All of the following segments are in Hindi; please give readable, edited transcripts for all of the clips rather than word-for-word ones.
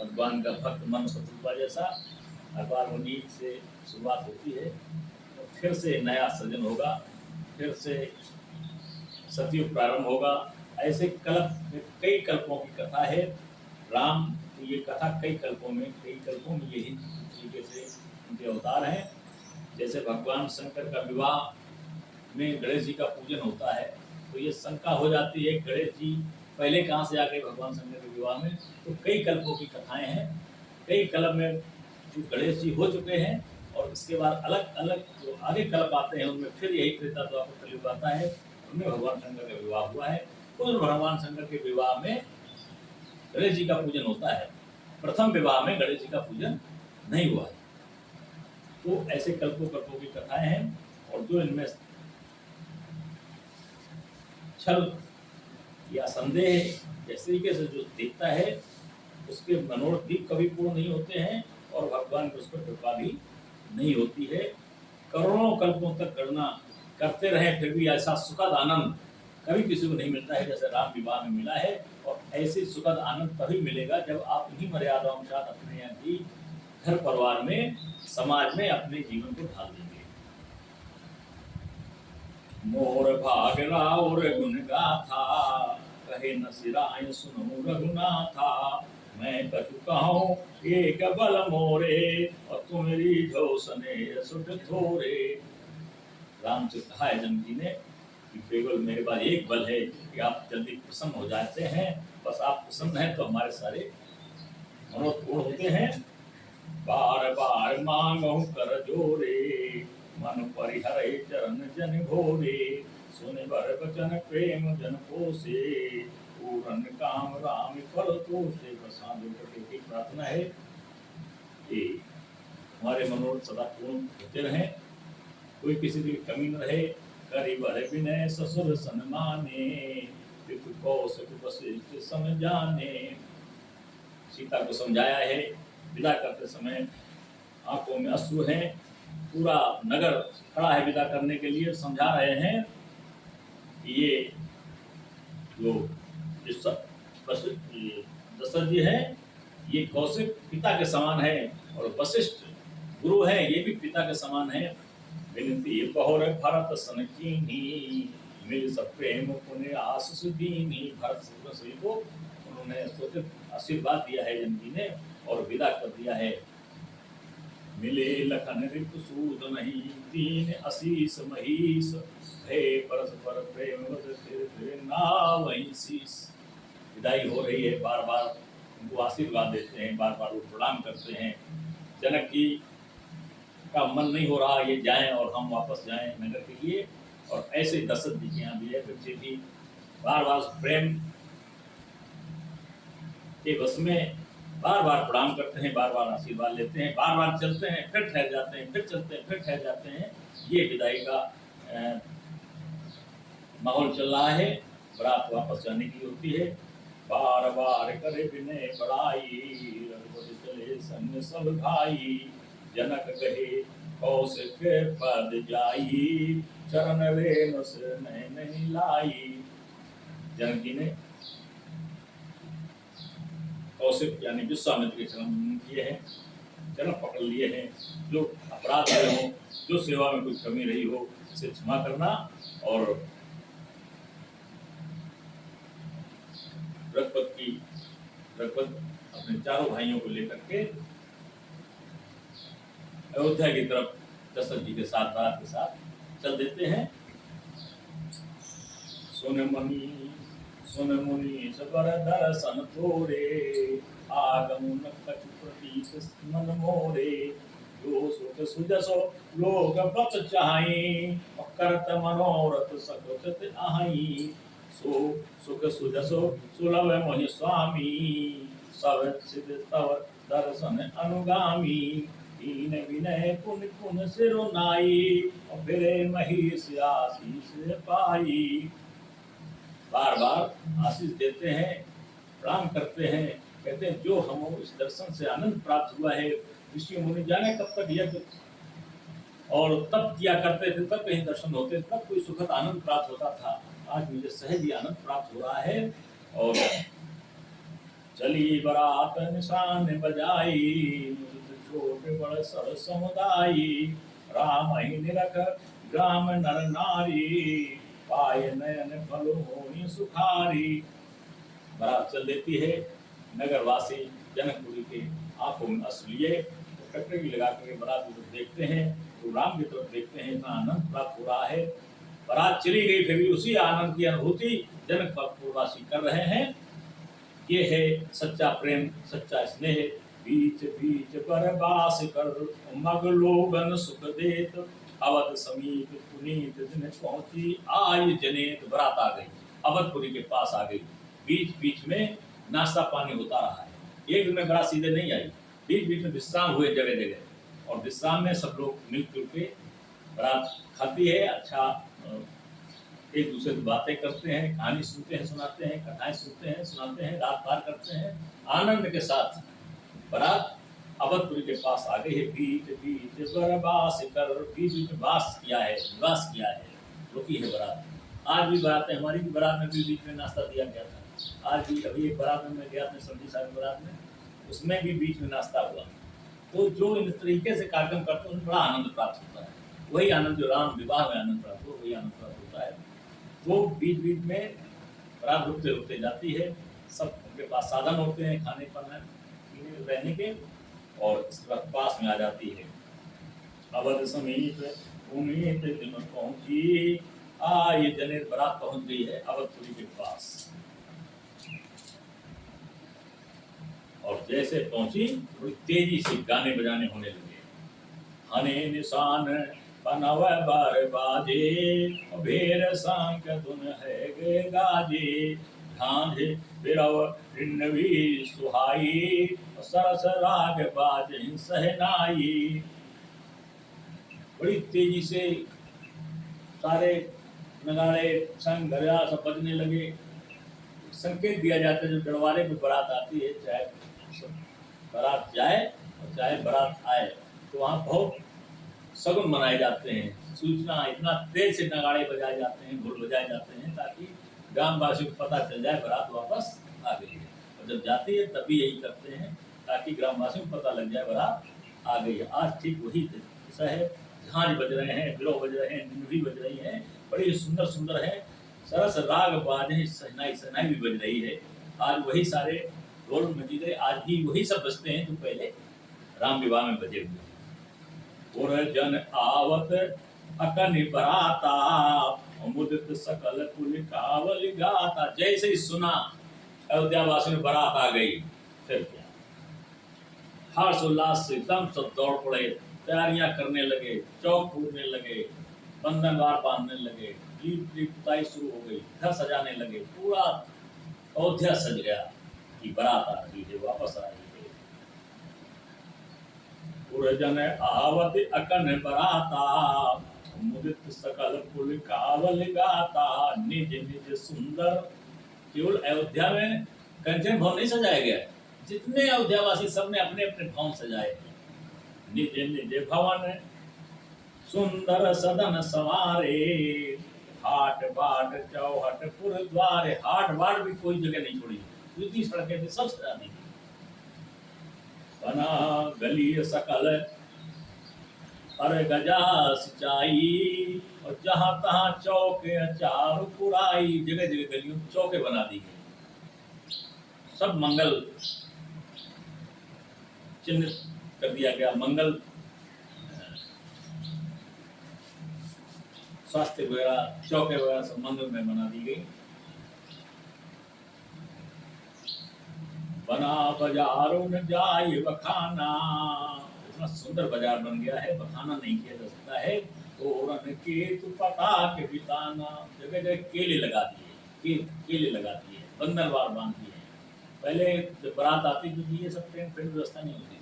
भगवान का भक्त मन शत्रुपा जैसा हर बार उन्हीं से शुरुआत होती है, तो फिर से नया सृजन होगा, फिर से सतयुग प्रारंभ होगा। ऐसे कई कल्पों की कथा है। राम की ये कथा कई कल्पों में यही तरीके से उनके अवतार हैं। जैसे भगवान शंकर का विवाह में गणेश जी का पूजन होता है, तो ये शंका हो जाती है गणेश जी पहले कहाँ से आ गए भगवान शंकर के विवाह में। तो कई कल्पों की कथाएं हैं, कई कल्प में जो गणेश जी हो चुके हैं, और इसके बाद अलग अलग जो आगे कल्प आते हैं उनमें फिर यही त्रेता द्वापर कलयुग आता है, उनमें भगवान शंकर का विवाह हुआ है। उन भगवान शंकर के विवाह में गणेश जी का पूजन होता है, प्रथम विवाह में गणेश जी का पूजन नहीं हुआ है। तो ऐसे कल्पों कल्पों की कथाएं हैं, और जो इनमें छल या संदेह जिस तरीके से जो देखता है उसके मनोरथ भी कभी पूर्ण नहीं होते हैं, और भगवान की उस पर कृपा भी नहीं होती है। करोड़ों कल्पों तक गणना करते रहे फिर भी ऐसा सुखद आनंद कभी किसी को नहीं मिलता है जैसे राम विवाह में मिला है। और ऐसे सुखद आनंद तभी मिलेगा जब आप उन्हीं मर्यादाओं के साथ अपने यहाँ भी घर परिवार में समाज में अपने जीवन को ढाल देंगे। मोर भाग राउर गुण गाथा, कहे न सिराय सुनो रघुनाथा। मैं कछु कहूँ एक बल मोरे, और तुम्हारी जो सने सुट थोरे। राम से कहा है जानकी ने कि केवल मेरे पास एक बल है कि आप जल्दी प्रसन्न हो जाते हैं, बस आप प्रसन्न हैं तो हमारे सारे मनोरथ पूर्ण होते हैं। बार बार मांगो कर जोरे, मन परिहरे चरण जन घोरे। सुने बर बचन प्रेम जन पोसे, पूरन काम राम फल तोषे। प्रसाद की प्रार्थना है कि हमारे मनोरथ सदा पूर्ण होते रहें, कोई किसी की कमी न रहे। करी बर विनय ससुर सन्माने, पितु कौशक वशिष्ठ समझाने। सीता को समझाया है, विदा करते समय आंखों में अश्रु हैं, पूरा नगर खड़ा है विदा करने के लिए। समझा रहे हैं कि ये जो दशरथ जी है ये कौशिक पिता के समान है, और वशिष्ठ गुरु है ये भी पिता के समान है। विनती बहुर भरत सन कीन्ही, मिल सब प्रेम पुण्य आशीष दीनी। भरत सभी को उन्होंने सोचित आशीर्वाद दिया है जानकी ने, और विदा कर दिया है। मिले लखन ऋतु सूद नहीं, दीन आशीष महीश। भय परस्पर प्रेम वही शीश। विदाई हो रही है, बार बार उनको आशीर्वाद देते हैं, बार बार वो प्रणाम करते हैं। जनक जी का मन नहीं हो रहा ये जाएं और हम वापस जाएं नगर के लिए, और ऐसे दशरथ जी के यहाँ भी है बच्चे भी बार बार प्रेम के बस में बार बार प्रणाम करते हैं, बार बार आशीर्वाद लेते हैं, बार बार चलते हैं फिर ठहर जाते हैं, फिर चलते हैं फिर ठहर जाते हैं। ये विदाई का माहौल चल रहा है, बारात वापस जाने की होती है। बार बार करे विनय बड़ाई, रघुपति चले संग सब भाई। जनक कहे कौशिक पद जाई, चरण रेणु से नहीं लाई। जनक जी ने कौशिक यानी विश्वामित्र के चरण किए हैं, चरण पकड़ लिए हैं। जो अपराध हुए हो, जो सेवा में कोई कमी रही हो, इसे क्षमा करना। और रघुपत अपने चारों भाइयों को लेकर के अयोध्या की तरफ दशरथ जी के साथ बारात के साथ चल देते हैं। सुन मुनि सबर दर्शन तोरे, आगमन कछु प्रतीक मन मोरे। जो सुख सुजसो लोग बत चाहि, करत मनोरथ सकुचित आहि। सो सुख सुजसो सुलभ मोहि स्वामी, सब सिद्ध तव दर्शन अनुगामी। दीन विनय पुन पुन सिरुनाई, और फिरे महिष आशीष पाई। बार बार आशीष देते हैं, प्रणाम करते हैं, कहते हैं जो हम इस दर्शन से आनंद प्राप्त हुआ है। ऋषि मुनि जाने कब तक यज्ञ और तब किया करते थे, तब कहीं दर्शन होते, तब कोई सुखद आनंद प्राप्त होता था। आज मुझे सहज ही आनंद प्राप्त हो रहा है, और चली बरात निशान बजाई, छोटे बड़ सब समुदायी। राम ही निरख ग्राम नर नारी, पाए नयन फल होई सुखारी। बारात चल देती है, नगरवासी जनकपुरी के आंखों में अश्रु लिए टकटकी लगा करके बारात की तरफ देखते हैं, तो राम की तरफ देखते हैं, इतना आनंद प्राप्त हो रहा है। बारात चली गई, फिर भी उसी आनंद की अनुभूति जनकपुरवासी कर रहे हैं। ये है सच्चा प्रेम, सच्चा स्नेह। बीच बीच पर बास कर, मग लोगन सुख देत, अवध समीप पुनीत दिन पहुंची, आई जनेत। बारात आ गई, अवधपुरी के पास आ गई। बीच बीच में नाश्ता पानी होता रहा है, एक दिन में बारात सीधे नहीं आई, बीच बीच में विश्राम हुए जगह जगह, और विश्राम में सब लोग मिलजुल के बारात खाती है। अच्छा, एक दूसरे से बातें करते हैं, कहानी सुनते हैं, सुनाते हैं, कथाएं सुनते हैं, सुनाते हैं, रात पार करते हैं आनंद के साथ। बारात अवधपुरी के पास आ गई है। बीच बीच बरबास कर, बीच बीच वास किया है, निवास किया है, रुकी है बारात। आज भी बारात है, हमारी भी बारात में भी बीच में नाश्ता दिया गया था। आज भी अभी एक बारात में मैं गया अपने समझी साहब बारात में, उसमें भी बीच में नाश्ता हुआ। तो जो इन तरीके से कार्यक्रम करते हैं उन्हें बड़ा आनंद प्राप्त होता है। वही आनंद जो राम विवाह में आनंद प्राप्त हो, वही आनंद प्राप्त होता है। वो बीच बीच में बारात रुकते रुकते जाती है, सब उनके पास साधन होते हैं खाने पीने रहने के, और इसके बाद पास में आ जाती है। अवध समीप पुनीत दिन पहुंची, ये जनेत। बारात पहुंच गई है अवधपुरी के पास, और जैसे पहुंची थोड़ी तेजी से गाने बजाने होने लगे। हने निशान बनव बार बाजे, भेर सांक धुन है गे गाजे। झांझ बिरव रिन्नवी सुहाई, सरस राग बाज सहनाई। बड़ी तेजी से सारे नगाड़े संग घरिया सब बजने लगे। संकेत दिया जाता है, जो दरबारे में बारात आती है, चाहे बारात जाए और चाहे बारात आए, तो वहाँ बहुत सगुन मनाए जाते हैं। सूचना इतना तेज से नगाड़े बजाए जाते हैं, ढोल बजाए जाते हैं, ताकि ग्रामवासियों को पता चल जाए बारात वापस आ गई है। और जब जाती है तब भी यही करते हैं, ताकि ग्रामवासियों को पता लग जाए बारात आ गई है। आज ठीक वही ऐसा है, झांझ बज रहे हैं, बिरह बज रहे हैं, निन्नवी बज रही है, बड़ी सुंदर सुंदर है, सरस राग बाजे सहनाई, सहनाई भी बज रही है। आज वही सारे ढोल मजीदे आज भी वही सब बजते हैं जो पहले राम विवाह में बजे हुए। और जन आवत अकनि बराता, मुदित सकल कुल कावल गाता। जैसे ही सुना अयोध्या वासियों में बारात आ गई, फिर क्या हर्ष उल्लास से एकदम सब दौड़ पड़े, तैयारियां करने लगे, चौक फूटने लगे, बंधनवार बांधने लगे, लीप लीप पुताई शुरू हो गई, घर सजाने लगे, पूरा अयोध्या सज गया कि बारात आ रही है, वापस आ रही है। पुरजन आवत अकन बराता, मुदित सकल कुल कावल गाता। निज निज सुंदर, केवल अयोध्या में कंचन भवन नहीं सजाया गया, जितने अयोध्यावासी सबने अपने अपने भवन सजाए हैं। निज निज भवन सुंदर सदन सवारे, हाट बाट चौहट पुर द्वारे। हाट बाट भी कोई जगह नहीं छोड़ी, जितनी सड़कें थी सब सजा दी। बना गली सकल पर गजा सिंचाई, और जहां तहां चौके चार पुराई। जगह जगह गलियों में चौके बना दी गई, सब मंगल चिन्ह कर दिया गया, मंगल स्वास्थ्य वगैरह चौके वगैरह सब मंदिर में बना दी गई। बना बाजारों में जाए बखाना, इतना सुंदर बाजार बन गया है, बखाना नहीं किया जा सकता है। तोरण के तु पता के बिताना, जगह जगह केले लगा दिए, केले लगा दिए, बंदरवार बांध दिए। पहले जब बारात आती थी ये सब ट्रेन व्यवस्था नहीं होती थी,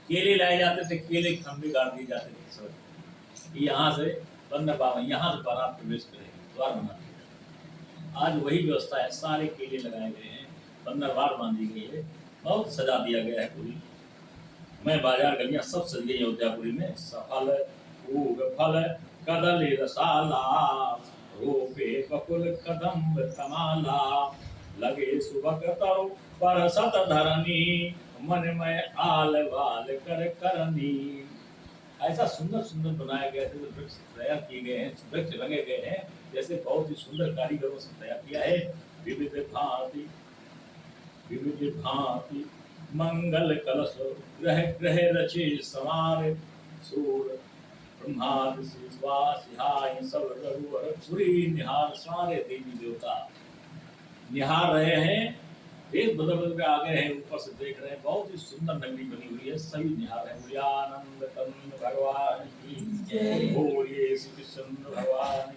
केले लाए जाते थे, केले खंभे गाड़ दिए जाते थे सब, यहाँ से बंदरवार, यहाँ से बारात प्रवेश करेगी, द्वार बना दिया। आज वही व्यवस्था है, सारे केले लगाए गए हैं, बंदरवार बांधी गई है, बहुत सजा दिया गया है पूरी। मैं बाजार गलियां सब सज गई अयोध्यापुरी में। सफल फूग फल कदली रसाला, रोपे बकुल कदम्ब तमाला। लगे सुबक तरु पर सत धरनी, मन में आल वाल कर करनी। ऐसा सुंदर सुंदर बनाए गए थे, वृक्ष तैयार किए गए हैं, वृक्ष रंगे गए हैं, जैसे बहुत ही सुंदर कारीगरों से तैयार किया है। विविध भांति विविध भांति मंगल कलश ग्रह ग्रह रचे समारे, सूर ब्रह्मादि सिहाय सब रघुवर सुरी निहार, सारे देवी देवता निहार रहे हैं, वेद बदल बदल के आ गए हैं, ऊपर से देख रहे हैं, बहुत ही सुंदर नगरी बनी हुई है, सभी निहार रहे हैं। बोलिए आनंद कंद भगवान की जय, बोलिए श्री कृष्ण भगवान